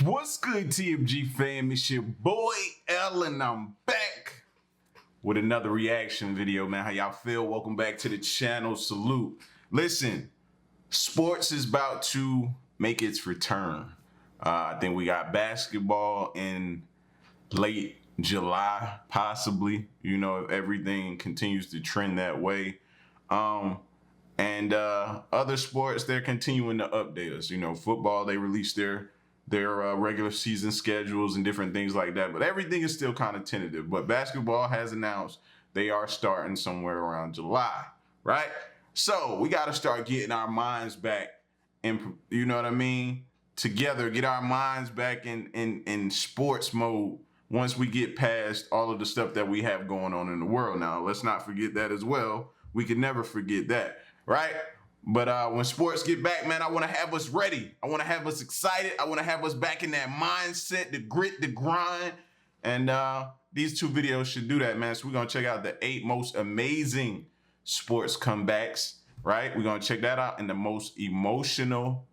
What's good, TMG fam? It's your boy L, and I'm back with another reaction video, man. How y'all feel? Welcome back to the channel. Salute. Listen, sports is about to make its return. I think we got basketball in late July, possibly. You know, if everything continues to trend that way. And other sports, they're continuing to update us. You know, football, they released their regular season schedules and different things like that, but everything is still kind of tentative. But basketball has announced they are starting somewhere around July, right? So we got to start getting our minds back, and you know what I mean, together, get our minds back in sports mode once we get past all of the stuff that we have going on in the world. Now, let's not forget that as well. We can never forget that, right? But when sports get back, man, I want to have us ready. I want to have us excited. I want to have us back in that mindset, the grit, the grind. And these two videos should do that, man. So we're going to check out the 8 most amazing sports comebacks, right? We're going to check that out, and the most emotional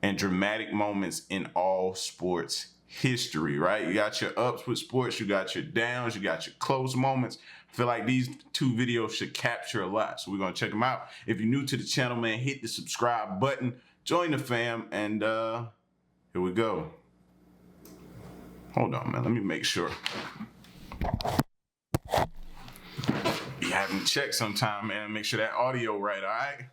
and dramatic moments in all sports history, right? You got your ups with sports, you got your downs, you got your close moments. I feel like these two videos should capture a lot. So we're going to check them out. If you're new to the channel, man, hit the subscribe button, join the fam, and here we go. Hold on, man. Let me make sure. Be having to check sometime, man. Make sure that audio right, all right?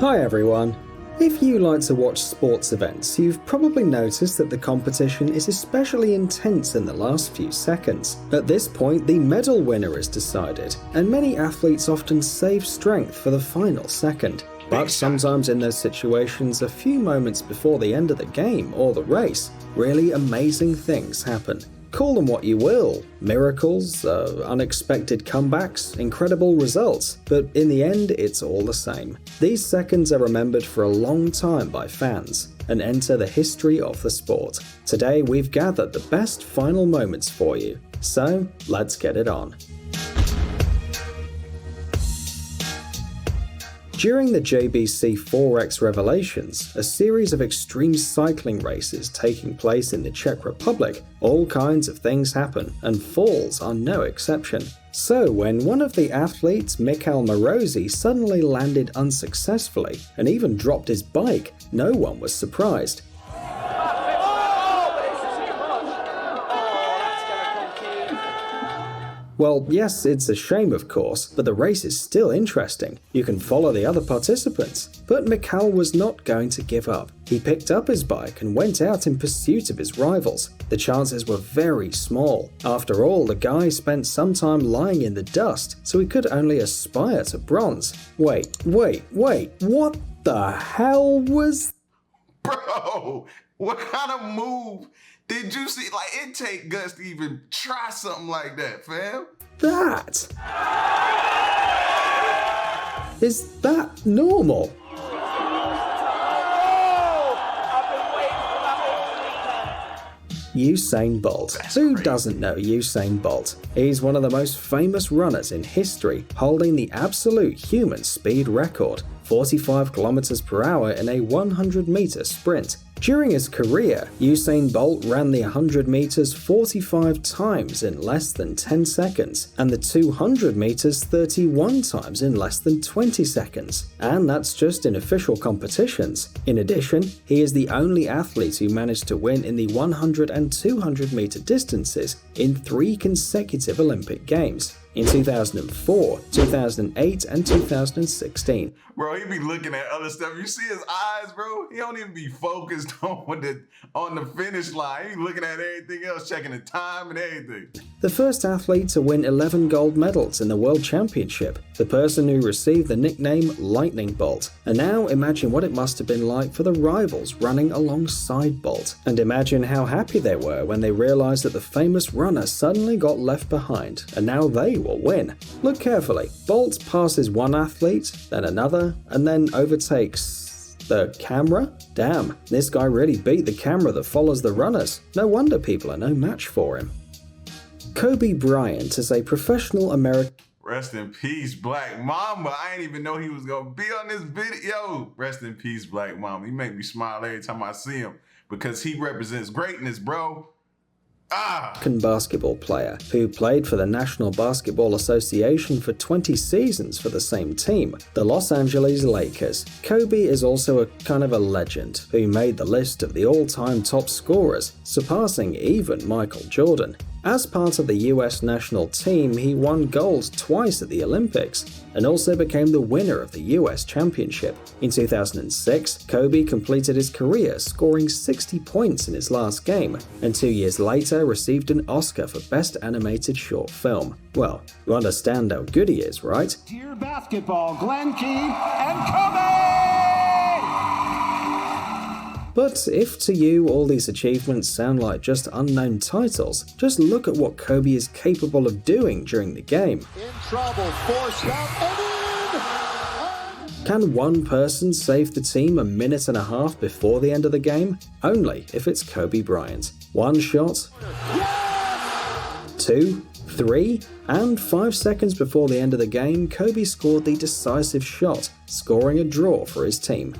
Hi everyone. If you like to watch sports events, you've probably noticed that the competition is especially intense in the last few seconds. At this point, the medal winner is decided, and many athletes often save strength for the final second. But sometimes in those situations, a few moments before the end of the game or the race, really amazing things happen. Call them what you will, miracles, unexpected comebacks, incredible results, but in the end it's all the same. These seconds are remembered for a long time by fans and enter the history of the sport. Today we've gathered the best final moments for you, so let's get it on. During the JBC 4X Revelations, a series of extreme cycling races taking place in the Czech Republic, all kinds of things happen, and falls are no exception. So when one of the athletes, Michal Morozi, suddenly landed unsuccessfully and even dropped his bike, no one was surprised. Well, yes, it's a shame of course, but the race is still interesting. You can follow the other participants. But Michal was not going to give up. He picked up his bike and went out in pursuit of his rivals. The chances were very small. After all, the guy spent some time lying in the dust, so he could only aspire to bronze. Wait, what the hell was... Bro, what kind of move did you see? Like, it take guts to even try something like that, fam. That? Is that normal? Usain Bolt. Who doesn't know Usain Bolt? He's one of the most famous runners in history, holding the absolute human speed record, 45 kilometers per hour in a 100-meter sprint. During his career, Usain Bolt ran the 100 meters 45 times in less than 10 seconds, and the 200 meters 31 times in less than 20 seconds. And that's just in official competitions. In addition, he is the only athlete who managed to win in the 100 and 200 meter distances in 3 consecutive Olympic Games. In 2004, 2008, and 2016. Bro, he be looking at other stuff. You see his eyes, bro? He don't even be focused on the finish line. He be looking at everything else, checking the time and everything. The first athlete to win 11 gold medals in the World Championship, the person who received the nickname Lightning Bolt. And now imagine what it must have been like for the rivals running alongside Bolt. And imagine how happy they were when they realized that the famous runner suddenly got left behind, and now they will win. Look carefully. Bolt passes one athlete, then another, and then overtakes the camera? Damn, this guy really beat the camera that follows the runners. No wonder people are no match for him. Kobe Bryant is a professional American... Rest in peace, Black Mamba. I didn't even know he was gonna be on this video. Rest in peace, Black Mamba. He make me smile every time I see him. because he represents greatness, bro. Basketball player who played for the National Basketball Association for 20 seasons for the same team, the Los Angeles Lakers. Kobe is also a kind of a legend who made the list of the all-time top scorers, surpassing even Michael Jordan. As part of the US national team, he won gold twice at the Olympics and also became the winner of the US Championship. In 2006, Kobe completed his career scoring 60 points in his last game, and 2 years later received an Oscar for Best Animated Short Film. Well, you understand how good he is, right? Dear basketball, Glenn Key and Kobe! But if to you all these achievements sound like just unknown titles, just look at what Kobe is capable of doing during the game. In trouble, forced out, and in! Can one person save the team a minute and a half before the end of the game? Only if it's Kobe Bryant. One shot, two, 3, and 5 seconds before the end of the game, Kobe scored the decisive shot, scoring a draw for his team.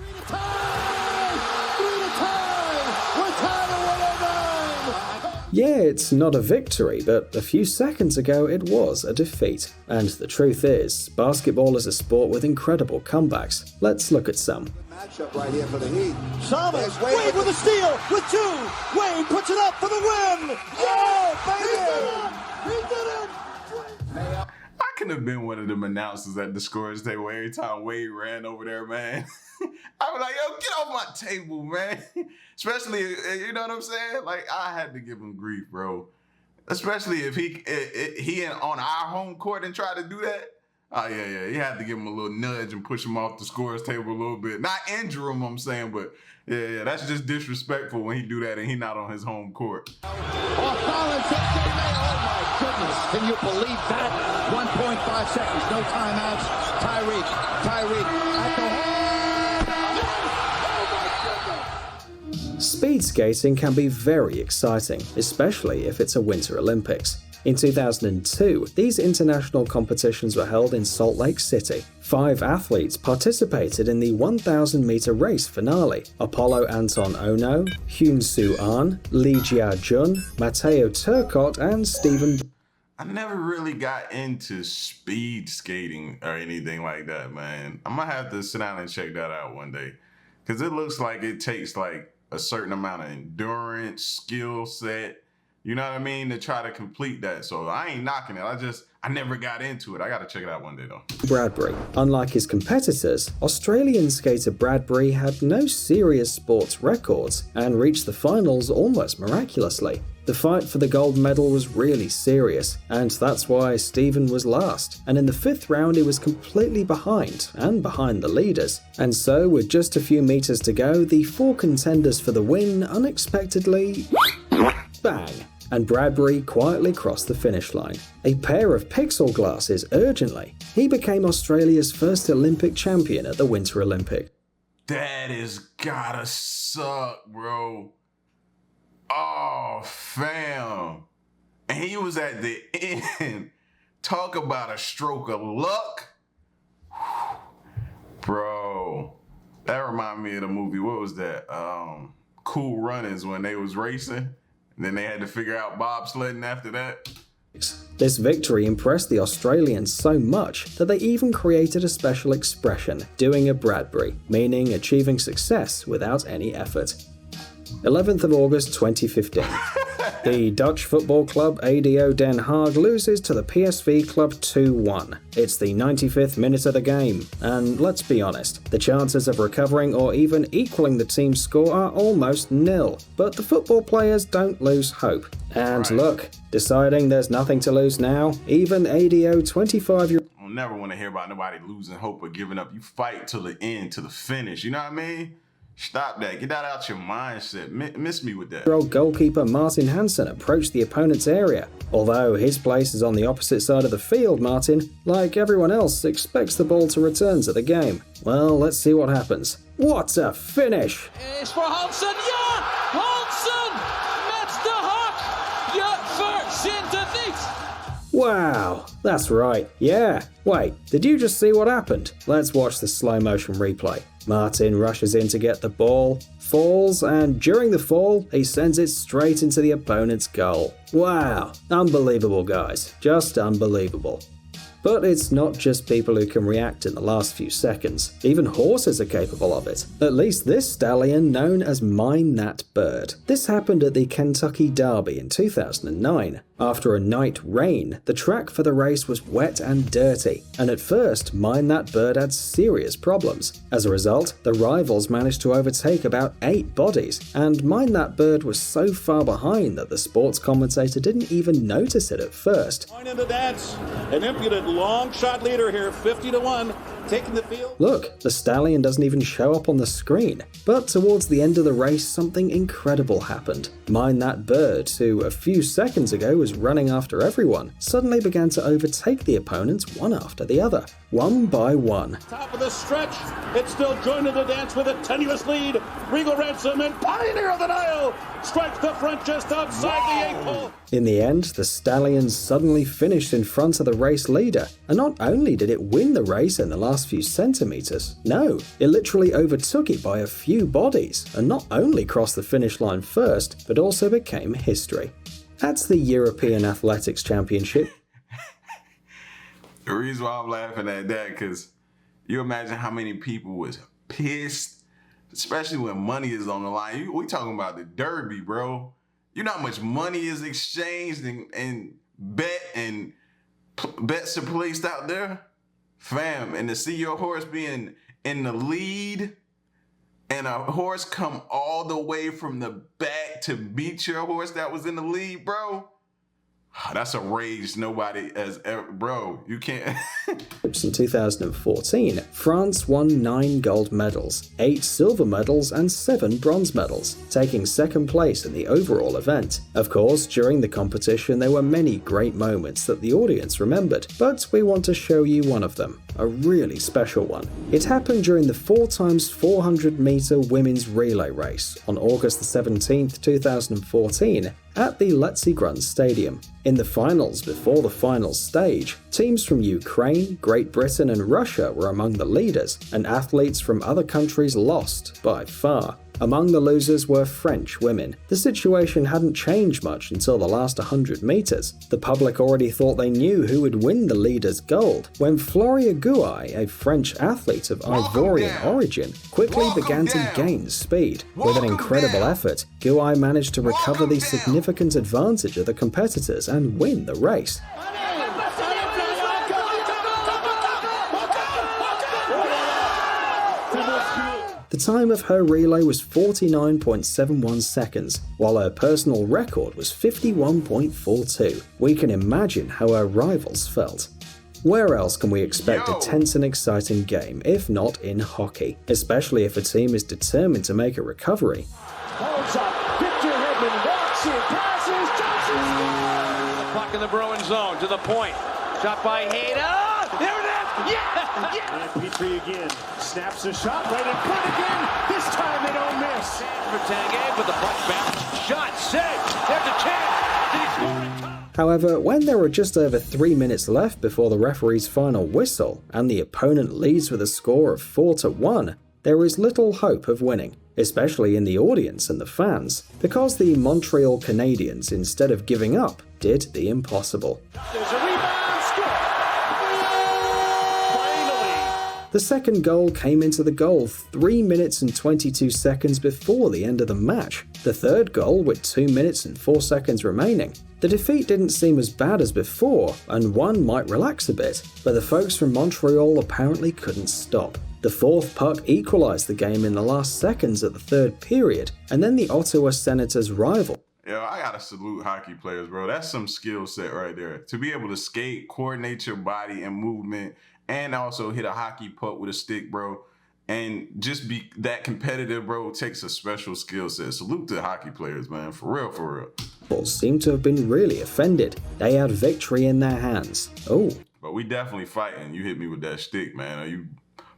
Yeah, it's not a victory, but a few seconds ago it was a defeat. And the truth is, basketball is a sport with incredible comebacks. Let's look at some. Matchup right here for the Heat. Summers, Wade with a steal, with 2. Wade puts it up for the win. Yeah, baby! He did it! I could have been one of them announcers at the scores table every time Wade ran over there, man. I was like, yo, get off my table, man. Especially, you know what I'm saying? Like, I had to give him grief, bro. Especially if he on our home court and tried to do that. Oh, yeah. You had to give him a little nudge and push him off the scores table a little bit. Not injure him, I'm saying, but yeah, that's just disrespectful when he do that and he not on his home court. Oh, Collins hits it. Oh, my goodness. Can you believe that? 1.5 seconds. No timeouts. Tyreek at the hole. Speed skating can be very exciting, especially if it's a Winter Olympics. In 2002, these international competitions were held in Salt Lake City. 5 athletes participated in the 1,000-meter race finale: Apollo Anton Ono, Hyun Soo Ahn, Lee Jia Jun, Matteo Turcotte, and Stephen. I never really got into speed skating or anything like that, man. I'm gonna have to sit down and check that out one day, because it looks like it takes like a certain amount of endurance, skill set, you know what I mean, to try to complete that. So I ain't knocking it. I never got into it. I got to check it out one day, though. Bradbury. Unlike his competitors, Australian skater Bradbury had no serious sports records and reached the finals almost miraculously. The fight for the gold medal was really serious, and that's why Stephen was last. And in the 5th round, he was completely behind the leaders. And so, with just a few meters to go, the 4 contenders for the win unexpectedly bang! And Bradbury quietly crossed the finish line. A pair of pixel glasses urgently. He became Australia's first Olympic champion at the Winter Olympics. That is gotta suck, bro. Oh, fam. And he was at the end. Talk about a stroke of luck. Bro, that reminded me of the movie. What was that? Cool Runnings, when they was racing. And then they had to figure out bobsledding after that. This victory impressed the Australians so much that they even created a special expression, doing a Bradbury, meaning achieving success without any effort. 11th of August 2015. The Dutch football club ADO Den Haag loses to the PSV club 2-1. It's the 95th minute of the game, and let's be honest, the chances of recovering or even equaling the team's score are almost nil. But the football players don't lose hope. And look, deciding there's nothing to lose now, even ADO 25-year-old I never want to hear about nobody losing hope or giving up. You fight till the end, to the finish, you know what I mean? Stop that. Get that out your mindset. Miss me with that. Goalkeeper Martin Hansen approached the opponent's area. Although his place is on the opposite side of the field, Martin, like everyone else, expects the ball to return to the game. Well, let's see what happens. What a finish! Is for Hansen. Ja! Hansen met de hak! Je verzint het niet! Wow, that's right. Yeah. Wait, did you just see what happened? Let's watch the slow motion replay. Martin rushes in to get the ball, falls, and during the fall, he sends it straight into the opponent's goal. Wow, unbelievable guys, just unbelievable. But it's not just people who can react in the last few seconds. Even horses are capable of it. At least this stallion known as Mine That Bird. This happened at the Kentucky Derby in 2009. After a night rain, the track for the race was wet and dirty, and at first, Mine That Bird had serious problems. As a result, the rivals managed to overtake about 8 bodies, and Mine That Bird was so far behind that the sports commentator didn't even notice it at first. In the dance, an impudent long shot leader here, 50-1, taking the field. Look, the stallion doesn't even show up on the screen. But towards the end of the race, something incredible happened. Mine That Bird, who a few seconds ago was running after everyone, suddenly began to overtake the opponents one after the other, one by one. Top of the stretch, it's still joining the dance with a tenuous lead. Regal Ransom and Pioneer of the Nile strikes the front just outside the 8 hole. In the end, the stallion suddenly finished in front of the race leader, and not only did it win the race in the last few centimeters, no, it literally overtook it by a few bodies, and not only crossed the finish line first, but also became history. That's the European Athletics Championship. The reason why I'm laughing at that, because you imagine how many people was pissed, especially when money is on the line. We talking about the Derby, bro. You know how much money is exchanged and bets are placed out there? Fam, and to see your horse being in the lead and a horse come all the way from the back to beat your horse that was in the lead, bro. That's a rage nobody has ever, bro, you can't. In 2014, France won 9 gold medals, 8 silver medals and 7 bronze medals, taking second place in the overall event. Of course, during the competition there were many great moments that the audience remembered, but we want to show you one of them, a really special one. It happened during the 4x400 meter women's relay race on August 17th, 2014, at the Letzigrund Stadium. In the finals before the final stage, teams from Ukraine, Great Britain and Russia were among the leaders, and athletes from other countries lost by far. Among the losers were French women. The situation hadn't changed much until the last 100 meters. The public already thought they knew who would win the leaders' gold, when Floria Gouai, a French athlete of Ivorian origin, quickly began to gain speed. With an incredible effort, Gouai managed to recover the significant advantage of the competitors and win the race. The time of her relay was 49.71 seconds, while her personal record was 51.42. We can imagine how her rivals felt. Where else can we expect a tense and exciting game, if not in hockey? Especially if a team is determined to make a recovery. Holds up, Victor Hedman walks in, passes, Johnson! Puck in the Bruin zone, to the point. Shot by Hayda. There it is! Yeah! Yeah! And Petrie again, snaps a shot right in front again. This time they don't miss. For Tanguay, but the puck bounced. Shot, saved. There's a chance. Did he score in time? However, when there were just over 3 minutes left before the referee's final whistle, and the opponent leads with a score of 4-1, there is little hope of winning, especially in the audience and the fans, because the Montreal Canadiens, instead of giving up, did the impossible. There's a rebound, score! The second goal came into the goal 3 minutes and 22 seconds before the end of the match. The third goal with 2 minutes and 4 seconds remaining. The defeat didn't seem as bad as before, and one might relax a bit, but the folks from Montreal apparently couldn't stop. The fourth puck equalised the game in the last seconds of the third period, and then the Ottawa Senators' rival. Yo, I gotta salute hockey players, bro. That's some skill set right there. To be able to skate, coordinate your body and movement, and also hit a hockey puck with a stick, bro, and just be that competitive, bro, takes a special skill set. Salute to hockey players, man. For real, for real. Seem to have been really offended. They had victory in their hands. Oh. But we definitely fighting. You hit me with that stick, man. You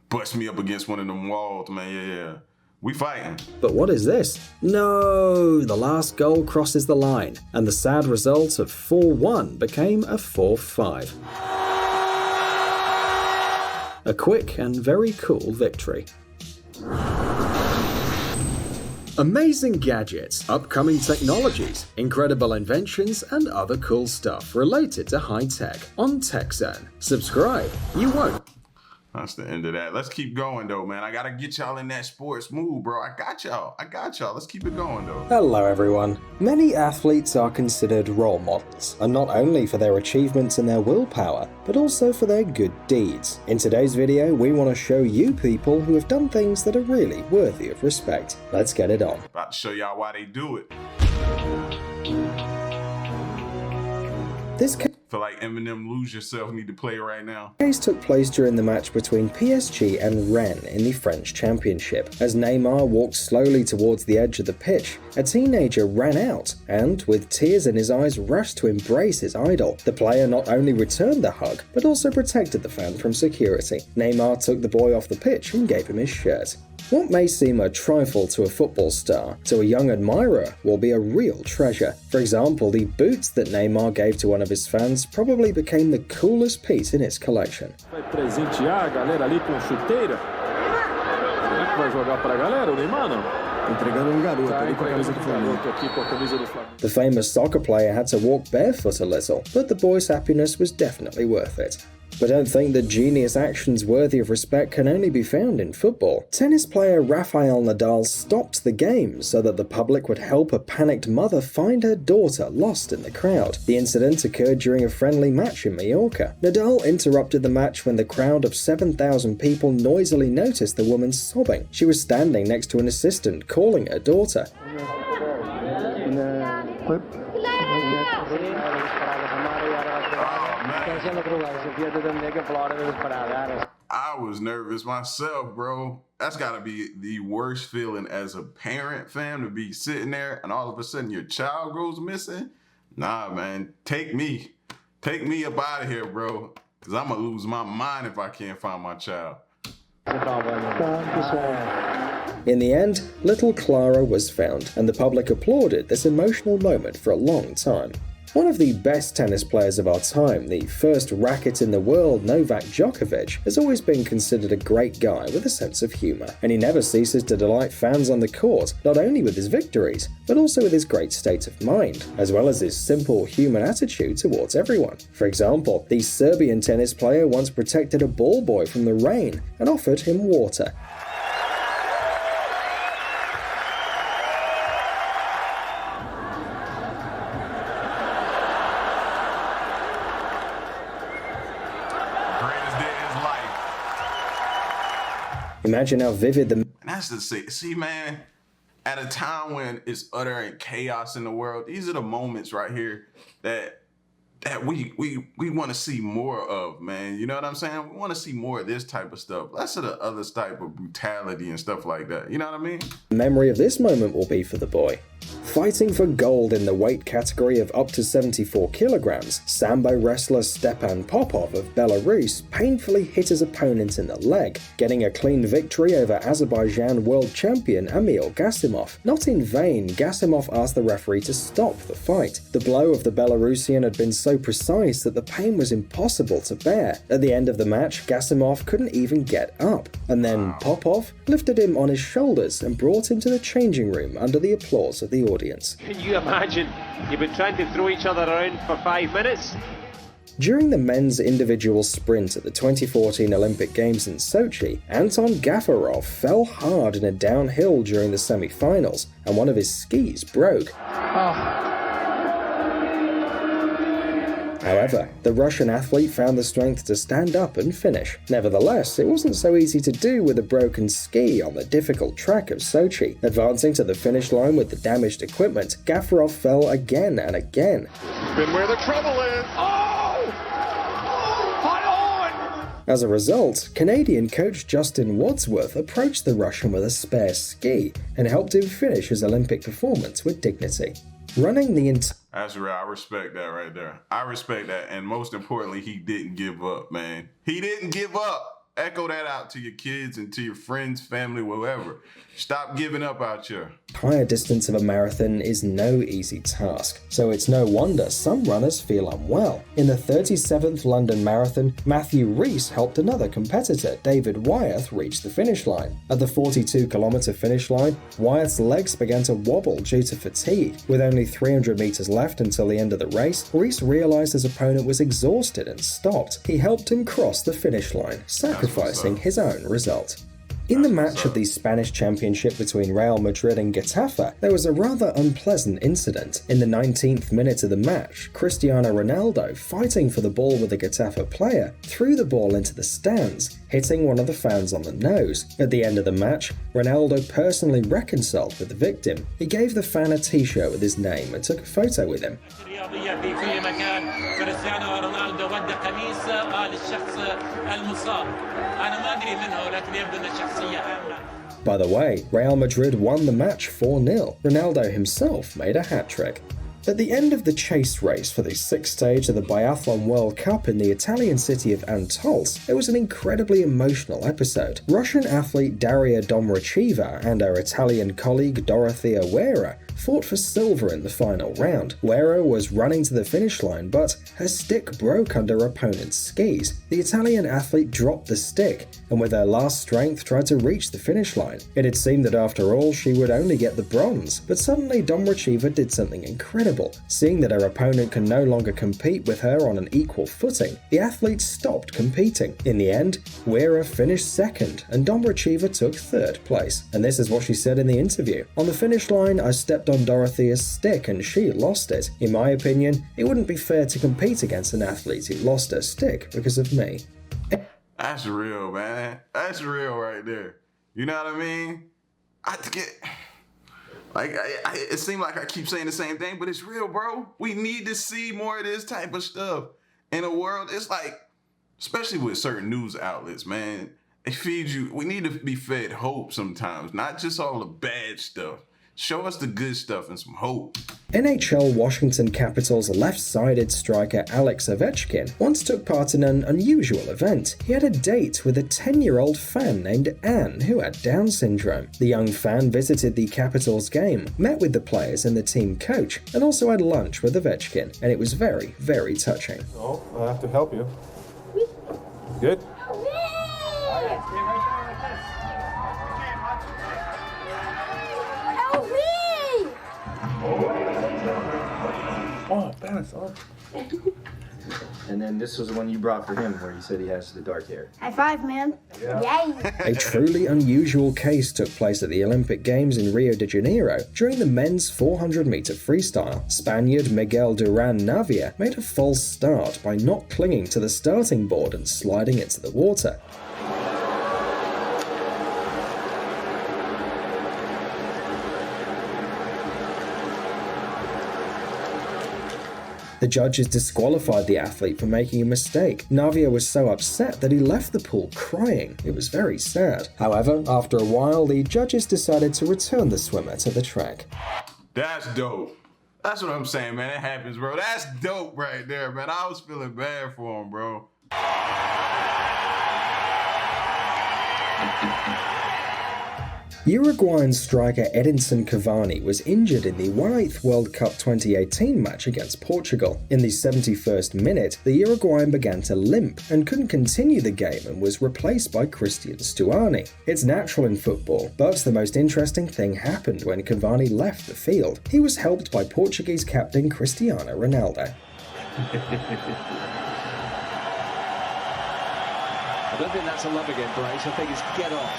bust me up against one of them walls, man. Yeah. We fighting. But what is this? No! The last goal crosses the line, and the sad result of 4-1 became a 4-5. A quick and very cool victory. Amazing gadgets, upcoming technologies, incredible inventions, and other cool stuff related to high tech on TechZone. Subscribe, you won't. That's the end of that. Let's keep going though, man. I gotta get y'all in that sports mood, bro. I got y'all. Let's keep it going though. Hello everyone. Many athletes are considered role models, and not only for their achievements and their willpower, but also for their good deeds. In today's video, we want to show you people who have done things that are really worthy of respect. Let's get it on. About to show y'all why they do it. This Feel like Eminem Lose Yourself need to play right now. case took place during the match between PSG and Rennes in the French Championship. As Neymar walked slowly towards the edge of the pitch, a teenager ran out and, with tears in his eyes, rushed to embrace his idol. The player not only returned the hug, but also protected the fan from security. Neymar took the boy off the pitch and gave him his shirt. What may seem a trifle to a football star, to a young admirer will be a real treasure. For example, the boots that Neymar gave to one of his fans probably became the coolest piece in his collection. Vai presentear a galera ali com chuteira? Será que vai jogar pra galera o Neymar não? Entregando garoto ali com a camisa do Flamengo. The famous soccer player had to walk barefoot a little, but the boy's happiness was definitely worth it. But don't think that genius actions worthy of respect can only be found in football. Tennis player Rafael Nadal stopped the game so that the public would help a panicked mother find her daughter lost in the crowd. The incident occurred during a friendly match in Mallorca. Nadal interrupted the match when the crowd of 7,000 people noisily noticed the woman sobbing. She was standing next to an assistant calling her daughter. I was nervous myself, bro. That's gotta be the worst feeling as a parent, fam, to be sitting there and all of a sudden your child goes missing. Nah, man, take me up out of here, bro. Cause I'm gonna lose my mind if I can't find my child. In the end, little Clara was found, and the public applauded this emotional moment for a long time. One of the best tennis players of our time, the first racket in the world, Novak Djokovic, has always been considered a great guy with a sense of humour, and he never ceases to delight fans on the court, not only with his victories, but also with his great state of mind, as well as his simple human attitude towards everyone. For example, the Serbian tennis player once protected a ball boy from the rain and offered him water. Imagine how vivid the... And that's the see, man, at a time when it's utter chaos in the world, these are the moments right here that we want to see more of, man. You know what I'm saying? We want to see more of this type of stuff. Less of the other type of brutality and stuff like that. You know what I mean? The memory of this moment will be for the boy. Fighting for gold in the weight category of up to 74 kilograms, Sambo wrestler Stepan Popov of Belarus painfully hit his opponent in the leg, getting a clean victory over Azerbaijan world champion Amil Gasimov. Not in vain, Gasimov asked the referee to stop the fight. The blow of the Belarusian had been so precise that the pain was impossible to bear. At the end of the match, Gasimov couldn't even get up, and then Popov lifted him on his shoulders and brought him to the changing room under the applause of the audience. Can you imagine? You've been trying to throw each other around for 5 minutes. During the men's individual sprint at the 2014 Olympic Games in Sochi, Anton Gafarov fell hard in a downhill during the semi-finals, and one of his skis broke. However, the Russian athlete found the strength to stand up and finish. Nevertheless, it wasn't so easy to do with a broken ski on the difficult track of Sochi. Advancing to the finish line with the damaged equipment, Gafarov fell again and again. Been where the trouble is. As a result, Canadian coach Justin Wadsworth approached the Russian with a spare ski and helped him finish his Olympic performance with dignity. Running the That's real. I respect that right there. I respect that. And most importantly, he didn't give up, man. He didn't give up. Echo that out to your kids and to your friends, family, whatever. Stop giving up out here. Higher distance of a marathon is no easy task, so it's no wonder some runners feel unwell. In the 37th London Marathon, Matthew Rees helped another competitor, David Wyeth, reach the finish line. At the 42-kilometer finish line, Wyeth's legs began to wobble due to fatigue. With only 300 meters left until the end of the race, Rees realized his opponent was exhausted and stopped. He helped him cross the finish line, sacrificing his own result. In the match of the Spanish Championship between Real Madrid and Getafe, there was a rather unpleasant incident. In the 19th minute of the match, Cristiano Ronaldo, fighting for the ball with a Getafe player, threw the ball into the stands, hitting one of the fans on the nose. At the end of the match, Ronaldo personally reconciled with the victim. He gave the fan a t-shirt with his name and took a photo with him. By the way, Real Madrid won the match 4-0. Ronaldo himself made a hat-trick. At the end of the chase race for the sixth stage of the Biathlon World Cup in the Italian city of Antols, it was an incredibly emotional episode. Russian athlete Daria Domracheva and her Italian colleague Dorothea Wera fought for silver in the final round. Wera was running to the finish line, but her stick broke under her opponent's skis. The Italian athlete dropped the stick, and with her last strength tried to reach the finish line. It had seemed that after all she would only get the bronze, but suddenly Domracheva did something incredible. Seeing that her opponent can no longer compete with her on an equal footing, the athlete stopped competing. In the end, Wera finished second, and Domracheva took third place. And this is what she said in the interview. "On the finish line, I stepped on Dorothea's stick and she lost it. In my opinion, it wouldn't be fair to compete against an athlete who lost her stick because of me." That's real, man. That's real right there. You know what I mean? It seems like I keep saying the same thing, but it's real, bro. We need to see more of this type of stuff in the world. It's like, especially with certain news outlets, man, it feeds you. We need to be fed hope sometimes, not just all the bad stuff. Show us the good stuff and some hope. NHL Washington Capitals left-sided striker Alex Ovechkin once took part in an unusual event. He had a date with a 10-year-old fan named Anne who had Down syndrome. The young fan visited the Capitals game, met with the players and the team coach, and also had lunch with Ovechkin, and it was very, very touching. Oh, I have to help you. Good? Oh, pass on. And then this was the one you brought for him where he said he has the dark hair. High five, man. Yay. A truly unusual case took place at the Olympic Games in Rio de Janeiro during the men's 400-meter freestyle. Spaniard Miguel Duran Navia made a false start by not clinging to the starting board and sliding into the water. The judges disqualified the athlete for making a mistake. Navia was so upset that he left the pool crying. It was very sad. However, after a while, the judges decided to return the swimmer to the track. That's dope. That's what I'm saying, man. It happens, bro. That's dope right there, man. I was feeling bad for him, bro. Uruguayan striker Edinson Cavani was injured in the 1/8 World Cup 2018 match against Portugal. In the 71st minute, the Uruguayan began to limp and couldn't continue the game and was replaced by Christian Stuani. It's natural in football, but the most interesting thing happened when Cavani left the field. He was helped by Portuguese captain Cristiano Ronaldo. I don't think that's a love again, Bryce. I think it's get off.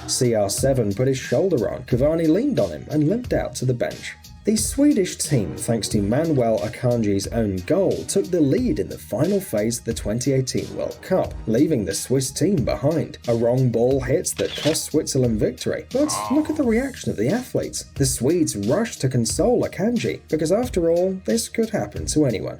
CR7 put his shoulder on, Cavani leaned on him and limped out to the bench. The Swedish team, thanks to Manuel Akanji's own goal, took the lead in the final phase of the 2018 World Cup, leaving the Swiss team behind. A wrong ball hit that cost Switzerland victory, but look at the reaction of the athletes. The Swedes rushed to console Akanji, because after all, this could happen to anyone.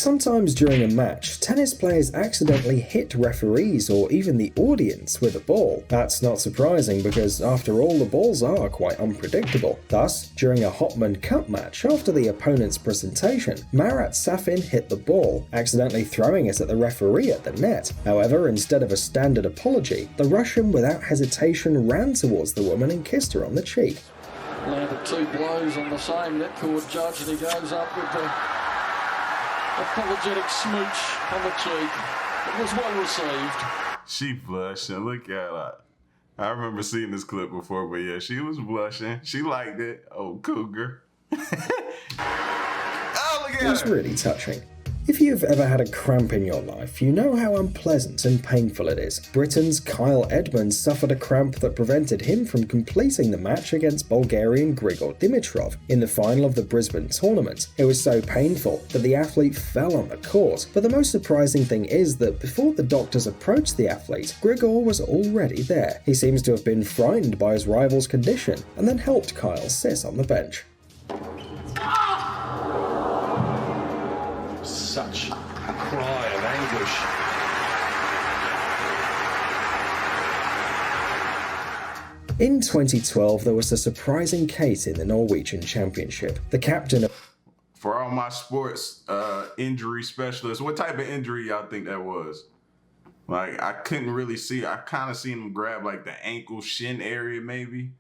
Sometimes during a match, tennis players accidentally hit referees or even the audience with a ball. That's not surprising because, after all, the balls are quite unpredictable. Thus, during a Hopman Cup match after the opponent's presentation, Marat Safin hit the ball, accidentally throwing it at the referee at the net. However, instead of a standard apology, the Russian without hesitation ran towards the woman and kissed her on the cheek. Landed 2 blows on the same net court judge, and he goes up with the apologetic smooch on the cheek. It was well received. She blushing. Look at her. I remember seeing this clip before, but yeah, she was blushing. She liked it. Oh, cougar. Oh, look at her. It was really touching. If you've ever had a cramp in your life, you know how unpleasant and painful it is. Britain's Kyle Edmonds suffered a cramp that prevented him from completing the match against Bulgarian Grigor Dimitrov in the final of the Brisbane tournament. It was so painful that the athlete fell on the court, but the most surprising thing is that before the doctors approached the athlete, Grigor was already there. He seems to have been frightened by his rival's condition and then helped Kyle sit on the bench. Such a cry of anguish. In 2012, there was a surprising case in the Norwegian Championship. The captain of... For all my sports injury specialists, what type of injury y'all think that was? Like, I couldn't really see. I kind of seen him grab like the ankle, shin area maybe.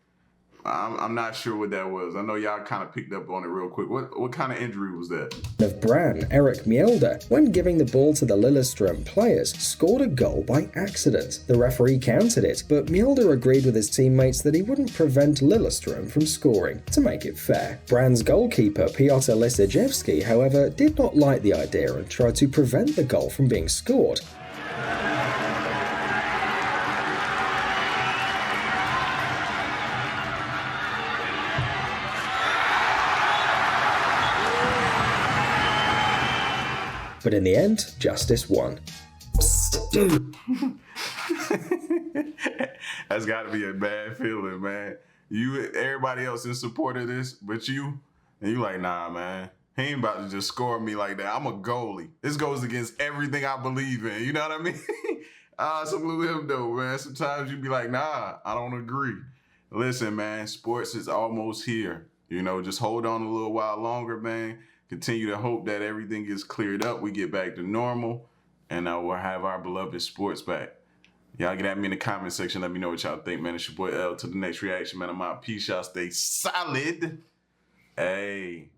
I'm not sure what that was. I know y'all kind of picked up on it real quick. What kind of injury was that? Of Brann, Eric Mjelde, when giving the ball to the Lillestrøm players, scored a goal by accident. The referee counted it, but Mjelde agreed with his teammates that he wouldn't prevent Lillestrøm from scoring, to make it fair. Brann's goalkeeper, Piotr Lisajewski, however, did not like the idea and tried to prevent the goal from being scored. But in the end, justice won. Psst, dude. That's got to be a bad feeling, man. Everybody else in support of this, but you, and you like, nah, man. He ain't about to just score me like that. I'm a goalie. This goes against everything I believe in. You know what I mean? Salute him though, man. Sometimes you be like, nah, I don't agree. Listen, man, sports is almost here. You know, just hold on a little while longer, man. Continue to hope that everything gets cleared up, we get back to normal, and we'll have our beloved sports back. Y'all get at me in the comment section. Let me know what y'all think, man. It's your boy L. To the next reaction, man. I'm out. Peace, y'all. Stay solid. Hey.